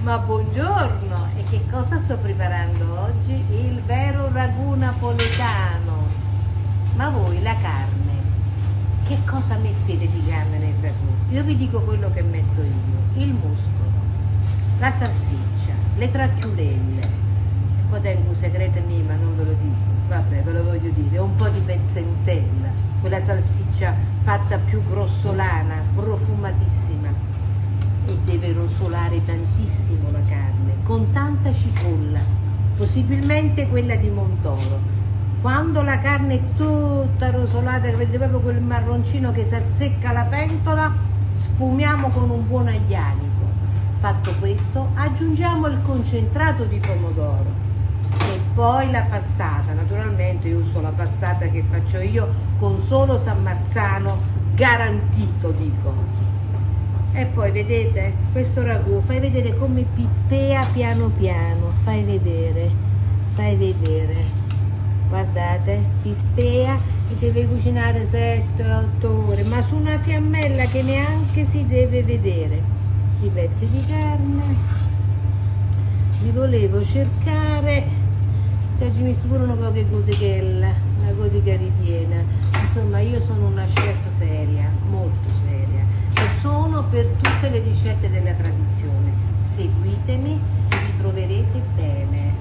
Ma buongiorno! E che cosa sto preparando oggi? Il vero ragù napoletano. Ma voi la carne, che cosa mettete di carne nel ragù? Io vi dico quello che metto io: il muscolo, la salsiccia, le tracchiudelle, e poi tengo un segreto mio ma non ve lo dico, vabbè, ve lo voglio dire, un po' di pezzentella, quella salsiccia fatta più grossolana, profumatissima. E deve rosolare tantissimo la carne, con tanta cipolla, possibilmente quella di Montoro. Quando la carne è tutta rosolata, che vedete proprio quel marroncino che si azzecca la pentola, sfumiamo con un buon aglianico. Fatto questo, aggiungiamo il concentrato di pomodoro e poi la passata. Naturalmente io uso la passata che faccio io con solo San Marzano, garantito, dico. E poi vedete questo ragù, fai vedere come pippea piano piano, fai vedere, guardate, pippea, e deve cucinare 7-8 ore, ma su una fiammella che neanche si deve vedere. I pezzi di carne li volevo cercare, cioè ci messo pure una poca godichella, una godica ripiena. Insomma, io sono una chef seria, molto seria, e sono per tutte le ricette della tradizione. Seguitemi e vi troverete bene.